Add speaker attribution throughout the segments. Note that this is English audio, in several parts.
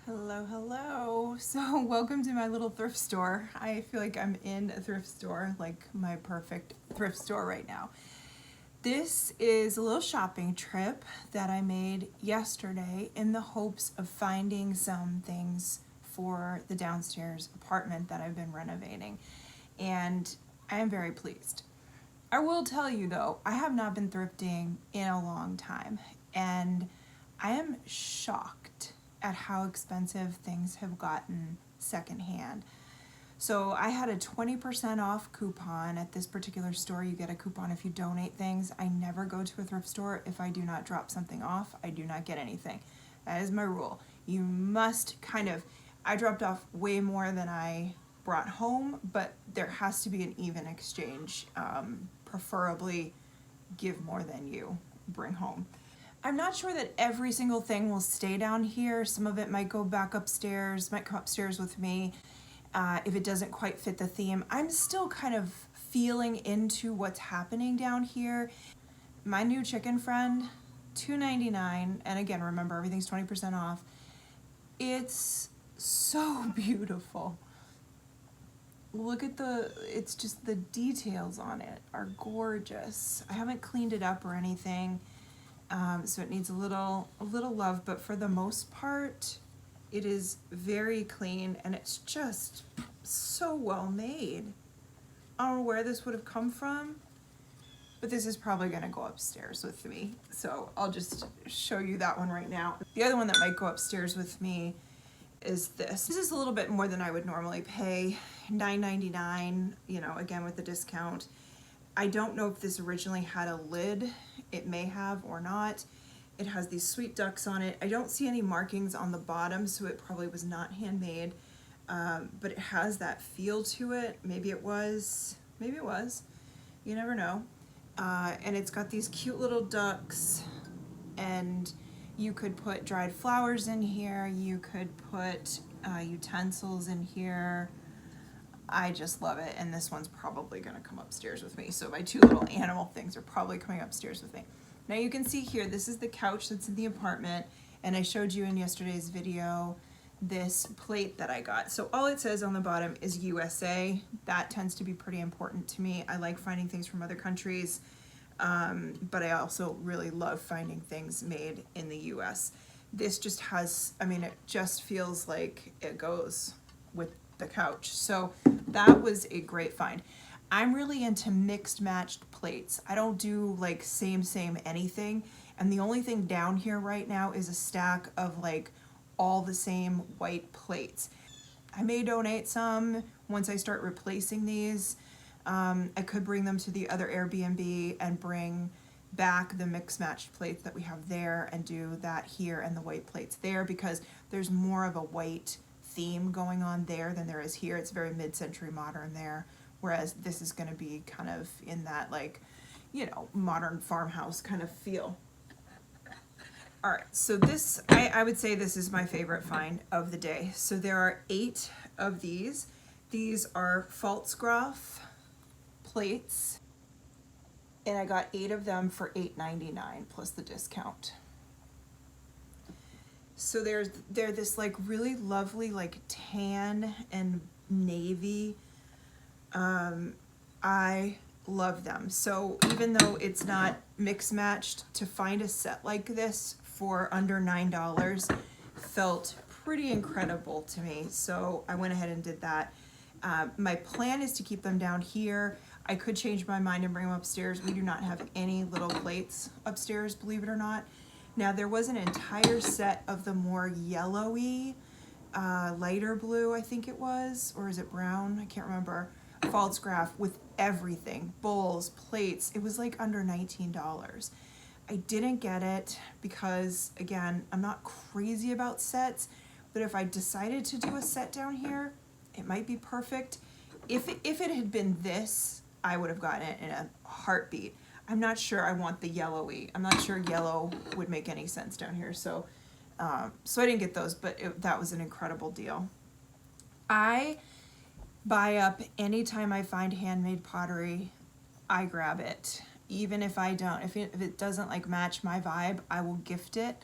Speaker 1: Hello, hello. So welcome to my little thrift store. I feel like I'm in a thrift store, like my perfect thrift store right now. This is a little shopping trip that I made yesterday in the hopes of finding some things for the downstairs apartment that I've been renovating. And I am very pleased. I will tell you though, I have not been thrifting in a long time, and I am shocked at how expensive things have gotten secondhand. So I had a 20% off coupon at this particular store. You get a coupon if you donate things. I never go to a thrift store if I do not drop something off. I do not get anything. That is my rule. You must I dropped off way more than I brought home, but there has to be an even exchange. Preferably give more than you bring home. I'm not sure that every single thing will stay down here. Some of it might go back upstairs, might come upstairs with me if it doesn't quite fit the theme. I'm still kind of feeling into what's happening down here. My new chicken friend, $2.99, and again, remember everything's 20% off. It's so beautiful. Look at it's just the details on it are gorgeous. I haven't cleaned it up or anything. So it needs a little love, but for the most part, it is very clean and it's just so well made. I don't know where this would have come from, but this is probably gonna go upstairs with me. So I'll just show you that one right now. The other one that might go upstairs with me is this. This is a little bit more than I would normally pay, $9.99, you know, again with the discount. I don't know if this originally had a lid. It may have or not. It has these sweet ducks on it. I don't see any markings on the bottom, so it probably was not handmade, but it has that feel to it. Maybe it was, you never know. And it's got these cute little ducks, and you could put dried flowers in here. You could put utensils in here. I just love it, and this one's probably gonna come upstairs with me. So my two little animal things are probably coming upstairs with me. Now you can see here, this is the couch that's in the apartment, and I showed you in yesterday's video this plate that I got. So all it says on the bottom is USA. That tends to be pretty important to me. I like finding things from other countries, but I also really love finding things made in the US. This just has, I mean, it just feels like it goes with the couch. So that was a great find. I'm really into mixed matched plates. I don't do like same anything. And the only thing down here right now is a stack of like all the same white plates. I may donate some once I start replacing these. I could bring them to the other Airbnb and bring back the mixed matched plates that we have there and do that here and the white plates there, because there's more of a white theme going on there than there is here. It's very mid-century modern there, whereas this is going to be kind of in that, like, you know, modern farmhouse kind of feel. All right, so this, I would say this is my favorite find of the day. So there are 8 of these. These are Pfaltzgraff plates, and I got 8 of them for $8.99 plus the discount. So they're this like really lovely like tan and navy. I love them. So even though it's not mix matched, to find a set like this for under $9 felt pretty incredible to me. So I went ahead and did that. My plan is to keep them down here. I could change my mind and bring them upstairs. We do not have any little plates upstairs, believe it or not. Now there was an entire set of the more yellowy, lighter blue, I think it was, or is it brown? I can't remember. Pfaltzgraff with everything, bowls, plates. It was like under $19. I didn't get it because, again, I'm not crazy about sets, but if I decided to do a set down here, it might be perfect. If it had been this, I would have gotten it in a heartbeat. I'm not sure I want the yellowy. I'm not sure yellow would make any sense down here. So I didn't get those, but that was an incredible deal. I buy up anytime I find handmade pottery. I grab it. Even if I don't, if it doesn't like match my vibe, I will gift it.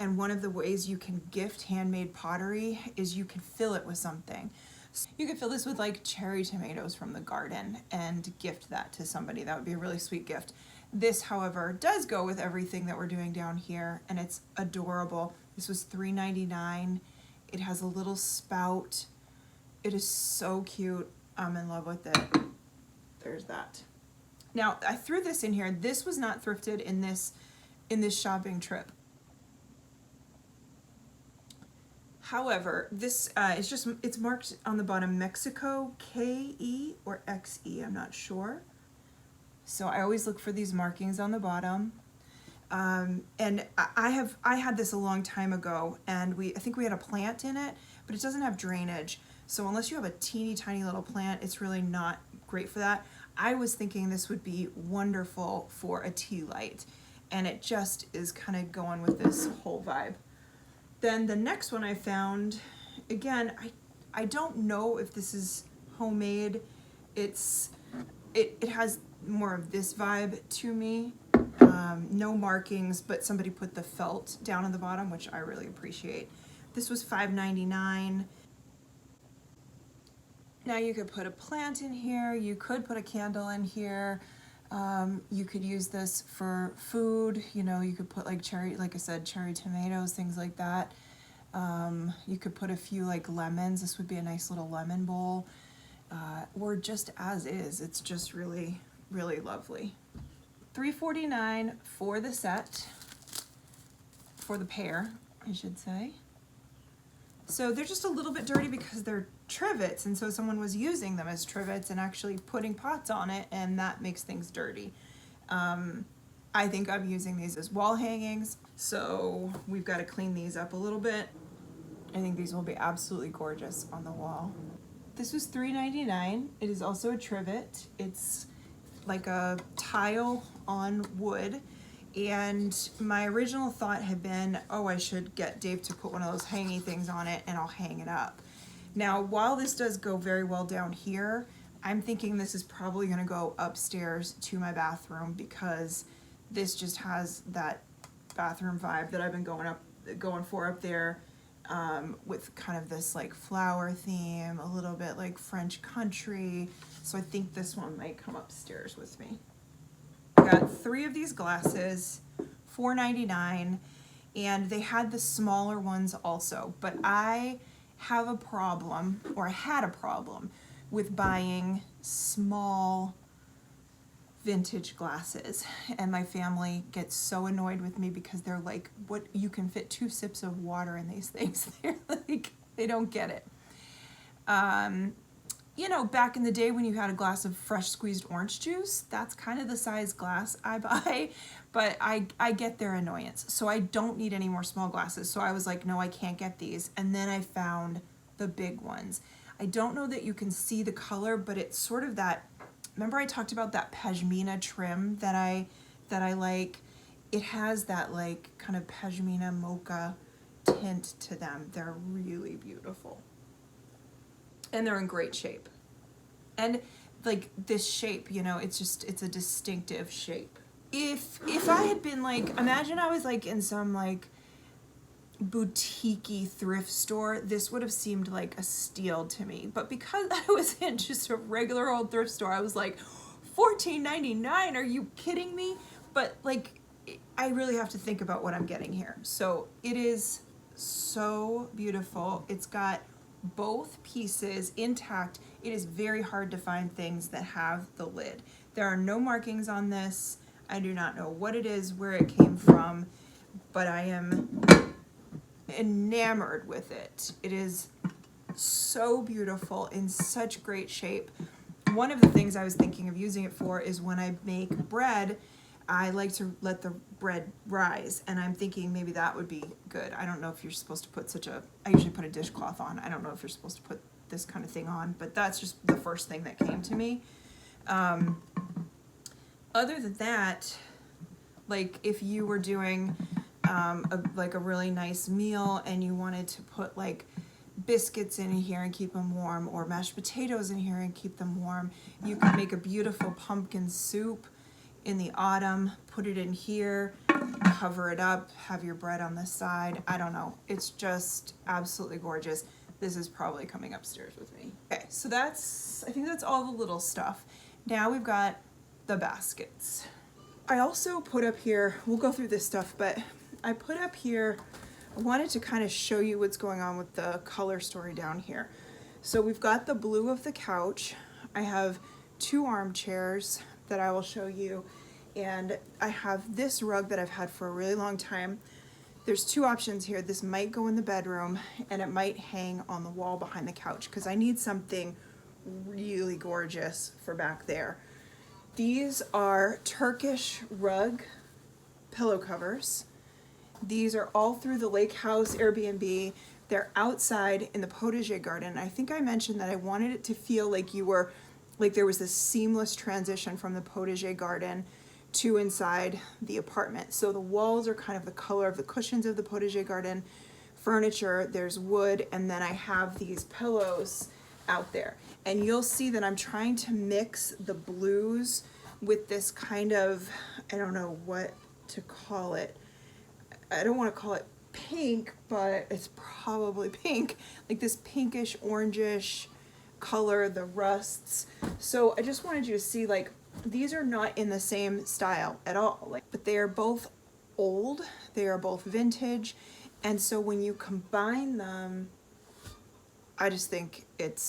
Speaker 1: And one of the ways you can gift handmade pottery is you can fill it with something. So you could fill this with like cherry tomatoes from the garden and gift that to somebody. That would be a really sweet gift. This, however, does go with everything that we're doing down here, and it's adorable. This was $3.99. It has a little spout. It is so cute. I'm in love with it. There's that. Now, I threw this in here. This was not thrifted in this shopping trip. However, this it's marked on the bottom Mexico KE or XE, I'm not sure. So I always look for these markings on the bottom. And I had this a long time ago, and I think we had a plant in it, but it doesn't have drainage. So unless you have a teeny tiny little plant, it's really not great for that. I was thinking this would be wonderful for a tea light, and it just is kind of going with this whole vibe. Then the next one I found, again, I don't know if this is homemade. It has more of this vibe to me. No markings, but somebody put the felt down on the bottom, which I really appreciate. This was $5.99. Now you could put a plant in here, you could put a candle in here, you could use this for food, you know, you could put like like I said, cherry tomatoes, things like that. You could put a few like lemons, this would be a nice little lemon bowl, or just as is, it's just really, really lovely. $3.49 for the set, for the pair, I should say. So they're just a little bit dirty because they're trivets, and so someone was using them as trivets and actually putting pots on it, and that makes things dirty. I think I'm using these as wall hangings, so we've got to clean these up a little bit. I think these will be absolutely gorgeous on the wall. This was $3.99. It is also a trivet. It's like a tile on wood. And my original thought had been, oh, I should get Dave to put one of those hangy things on it and I'll hang it up. Now, while this does go very well down here, I'm thinking this is probably gonna go upstairs to my bathroom because this just has that bathroom vibe that I've been going for up there, with kind of this like flower theme, a little bit like French country. So I think this one might come upstairs with me. Got 3 of these glasses, $4.99, and they had the smaller ones also, but I have a problem, or I had a problem, with buying small vintage glasses, and my family gets so annoyed with me because they're like, what, you can fit 2 sips of water in these things. They're like, they don't get it. You know, back in the day when you had a glass of fresh squeezed orange juice, that's kind of the size glass I buy, but I get their annoyance. So I don't need any more small glasses. So I was like, no, I can't get these. And then I found the big ones. I don't know that you can see the color, but it's sort of that, remember I talked about that pashmina trim that I like? It has that like kind of pashmina mocha tint to them. They're really beautiful. And they're in great shape. And like this shape, you know, it's a distinctive shape. If I had been like, imagine I was like in some like boutique-y thrift store, this would have seemed like a steal to me. But because I was in just a regular old thrift store, I was like, $14.99, are you kidding me? But like, I really have to think about what I'm getting here. So it is so beautiful. It's got both pieces intact. It is very hard to find things that have the lid. There are no markings on this. I do not know what it is, where it came from, but I am enamored with it. It is so beautiful, in such great shape. One of the things I was thinking of using it for is when I make bread, I like to let the bread rise, and I'm thinking maybe that would be good. I don't know if you're supposed to put I usually put a dishcloth on. I don't know if you're supposed to put this kind of thing on, but that's just the first thing that came to me. Other than that, like if you were doing like a really nice meal and you wanted to put like biscuits in here and keep them warm, or mashed potatoes in here and keep them warm, you could make a beautiful pumpkin soup. in the autumn, put it in here, cover it up, have your bread on the side. I don't know. It's just absolutely gorgeous. This is probably coming upstairs with me. Okay, so I think that's all the little stuff. Now we've got the baskets. I also put up here, we'll go through this stuff, but I put up here, I wanted to kind of show you what's going on with the color story down here. So we've got the blue of the couch. I have 2 armchairs that I will show you. And I have this rug that I've had for a really long time. There's 2 options here. This might go in the bedroom and it might hang on the wall behind the couch because I need something really gorgeous for back there. These are Turkish rug pillow covers. These are all through the lake house Airbnb. They're outside in the potager garden. I think I mentioned that I wanted it to feel like there was this seamless transition from the potager garden to inside the apartment. So the walls are kind of the color of the cushions of the potager garden. Furniture, there's wood, and then I have these pillows out there. And you'll see that I'm trying to mix the blues with this kind of, I don't know what to call it. I don't want to call it pink, but it's probably pink. Like this pinkish, orangish color, the rusts. So I just wanted you to see, like, these are not in the same style at all, but they are both old, they are both vintage, and so when you combine them, I just think it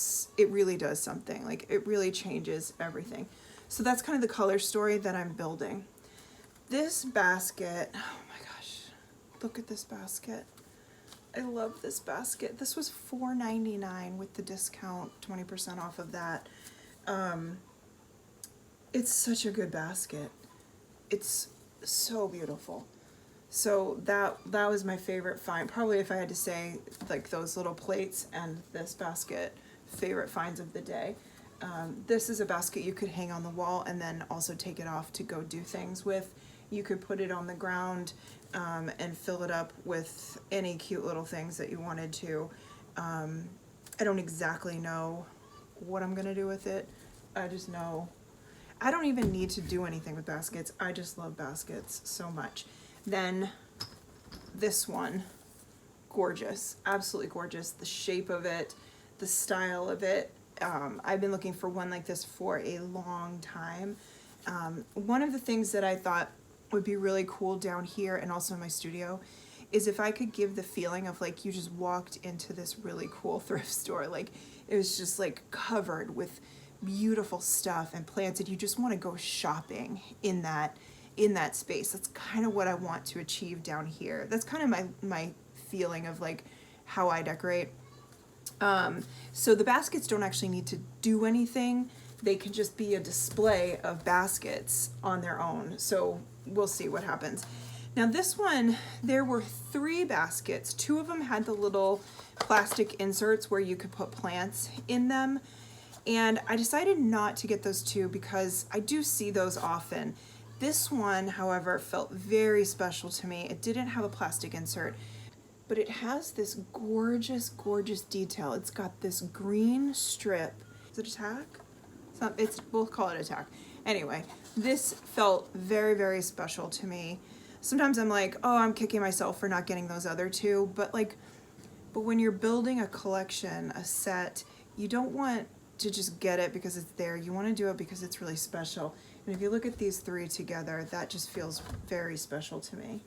Speaker 1: really does something. Like, it really changes everything. So that's kind of the color story that I'm building. This basket, oh my gosh, look at this basket. I love this basket. This was $4.99 with the discount, 20% off of that. It's such a good basket. It's so beautiful. So that was my favorite find. Probably, if I had to say, like those little plates and this basket, favorite finds of the day. This is a basket you could hang on the wall and then also take it off to go do things with. You could put it on the ground and fill it up with any cute little things that you wanted to. I don't exactly know what I'm gonna do with it. I just know I don't even need to do anything with baskets. I just love baskets so much. Then this one, gorgeous, absolutely gorgeous. The shape of it, the style of it. I've been looking for one like this for a long time. One of the things that I thought would be really cool down here and also in my studio is if I could give the feeling of like you just walked into this really cool thrift store. Like, it was just like covered with beautiful stuff and plants, and you just want to go shopping in that space. That's kind of what I want to achieve down here. That's kind of my feeling of like how I decorate. So the baskets don't actually need to do anything. They can just be a display of baskets on their own. So we'll see what happens. Now this one, there were 3 baskets. 2 of them had the little plastic inserts where you could put plants in them. And I decided not to get those 2 because I do see those often. This one, however, felt very special to me. It didn't have a plastic insert, but it has this gorgeous, gorgeous detail. It's got this green strip. Is it a tack? We'll call it a tack. Anyway, this felt very, very special to me. Sometimes I'm like, oh, I'm kicking myself for not getting those other 2, but when you're building a collection, a set, you don't want to just get it because it's there. You want to do it because it's really special. And if you look at these 3 together, that just feels very special to me.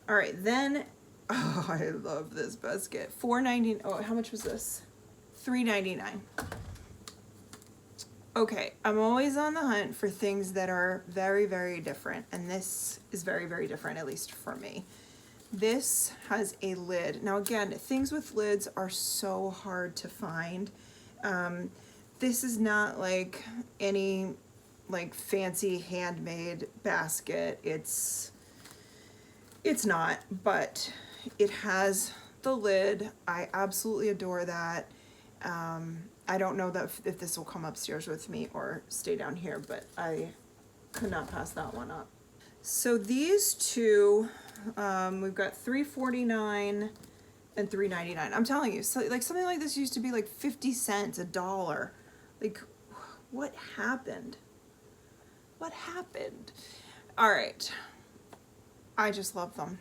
Speaker 1: All right, then, oh, I love this basket. $4.99. Oh, how much was this? $3.99. Okay, I'm always on the hunt for things that are very, very different, and this is very, very different, at least for me. This has a lid. Now again, things with lids are so hard to find. This is not like any like fancy handmade basket. It's not, but it has the lid. I absolutely adore that. I don't know that if this will come upstairs with me or stay down here, but I could not pass that one up. So these 2, we've got $3.49 and $3.99. I'm telling you, so like something like this used to be like 50 cents, $1. Like, what happened? What happened? All right. I just love them.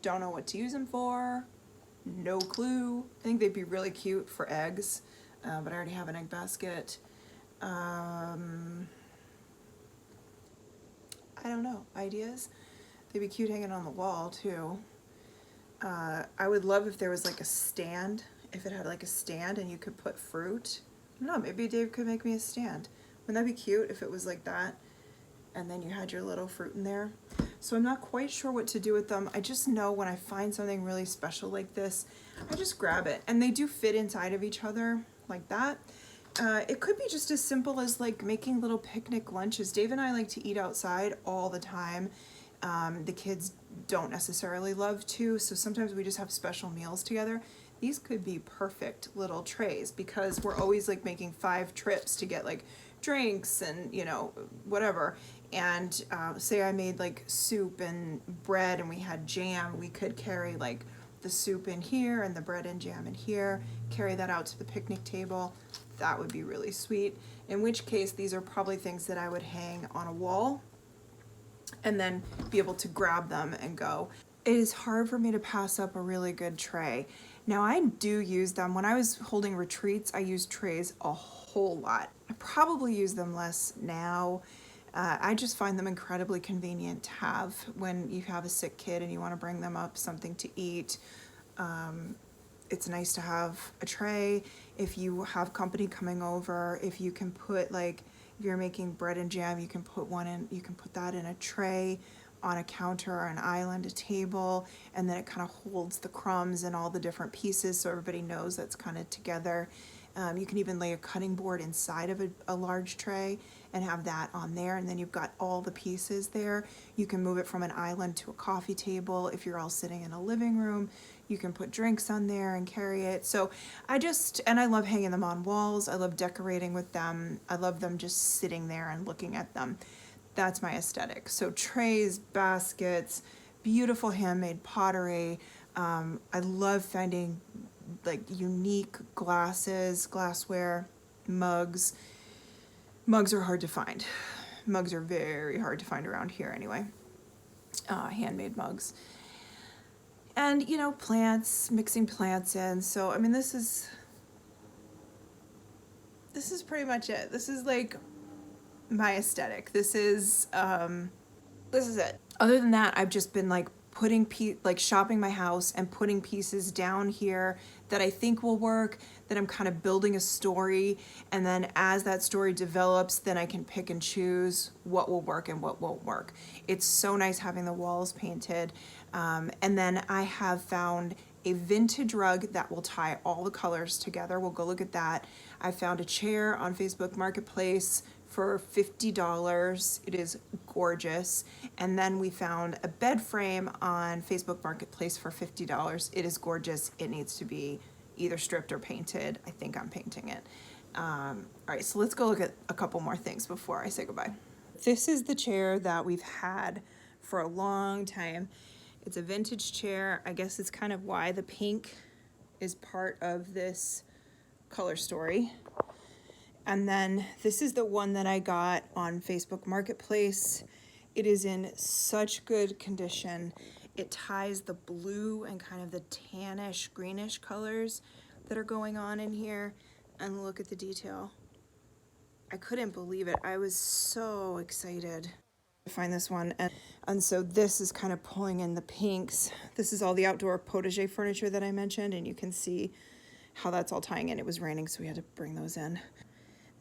Speaker 1: Don't know what to use them for. No clue. I think they'd be really cute for eggs, but I already have an egg basket. I don't know. Ideas? They'd be cute hanging on the wall too. I would love if there was like a stand, if it had like a stand and you could put fruit. I don't know, maybe Dave could make me a stand. Wouldn't that be cute if it was like that? And then you had your little fruit in there. So I'm not quite sure what to do with them. I just know when I find something really special like this, I just grab it. And they do fit inside of each other like that. It could be just as simple as like making little picnic lunches. Dave and I like to eat outside all the time. The kids don't necessarily love to, so sometimes we just have special meals together. These could be perfect little trays because we're always like making 5 trips to get like drinks and, you know, whatever. And say I made like soup and bread and we had jam, we could carry like the soup in here and the bread and jam in here, carry that out to the picnic table. That would be really sweet. In which case, these are probably things that I would hang on a wall and then be able to grab them and go. It is hard for me to pass up a really good tray. Now I do use them. When I was holding retreats, I used trays a whole lot. I probably use them less now. I just find them incredibly convenient to have when you have a sick kid and you want to bring them up something to eat. It's nice to have a tray. If you have company coming over, if you can put like, if you're making bread and jam, you can put one in, you can put that in a tray on a counter or an island, a table, and then it kind of holds the crumbs and all the different pieces so everybody knows that's kind of together. You can even lay a cutting board inside of a large tray and have that on there, and then you've got all the pieces there. You can move it from an island to a coffee table. If you're all sitting in a living room, you can put drinks on there and carry it. So and I love hanging them on walls. I love decorating with them. I love them just sitting there and looking at them. That's my aesthetic. So trays, baskets, beautiful handmade pottery. I love finding like unique glasses, glassware, mugs. Mugs are hard to find. Mugs are very hard to find around here anyway. Handmade mugs. And, you know, plants, mixing plants in. So, I mean, this is pretty much it. This is like my aesthetic. This is it. Other than that, I've just been like shopping my house and putting pieces down here that I think will work, that I'm kind of building a story, and then as that story develops, then I can pick and choose what will work and what won't work. It's so nice having the walls painted. And then I have found a vintage rug that will tie all the colors together. We'll go look at that. I found a chair on Facebook Marketplace for $50. It is gorgeous. And then we found a bed frame on Facebook Marketplace for $50. It is gorgeous. It needs to be either stripped or painted. I think I'm painting it. All right, so let's go look at a couple more things before I say goodbye. This is the chair that we've had for a long time. It's a vintage chair. I guess it's kind of why the pink is part of this color story. And then this is the one that I got on Facebook Marketplace. It is in such good condition. It ties the blue and kind of the tannish, greenish colors that are going on in here. And look at the detail. I couldn't believe it. I was so excited to find this one. And so this is kind of pulling in the pinks. This is all the outdoor potager furniture that I mentioned, and you can see how that's all tying in. It was raining, so we had to bring those in.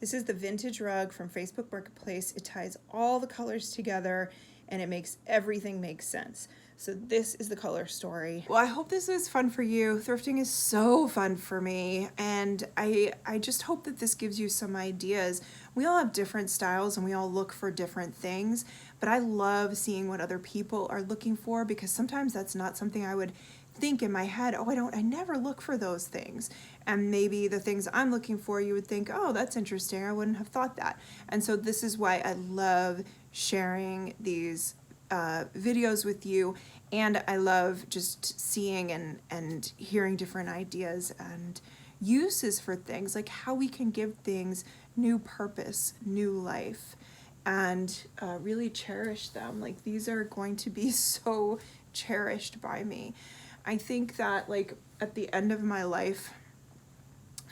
Speaker 1: This is the vintage rug from Facebook Marketplace. It ties all the colors together and it makes everything make sense. So this is the color story. Well, I hope this was fun for you. Thrifting is so fun for me, and I just hope that this gives you some ideas. We all have different styles and we all look for different things, but I love seeing what other people are looking for, because sometimes that's not something I would think in my head. Oh, I never look for those things. And maybe the things I'm looking for, you would think, oh, that's interesting. I wouldn't have thought that. And so this is why I love sharing these videos with you. And I love just seeing and hearing different ideas and uses for things, like how we can give things new purpose, new life, and really cherish them. Like, these are going to be so cherished by me. I think that, like, at the end of my life,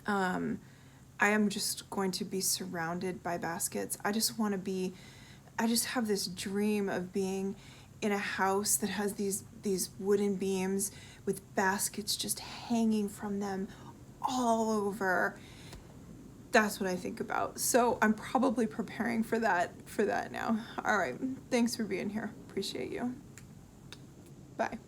Speaker 1: I am just going to be surrounded by baskets. I just have this dream of being in a house that has these wooden beams with baskets just hanging from them all over. That's what I think about. So I'm probably preparing for that now. All right. Thanks for being here. Appreciate you. Bye.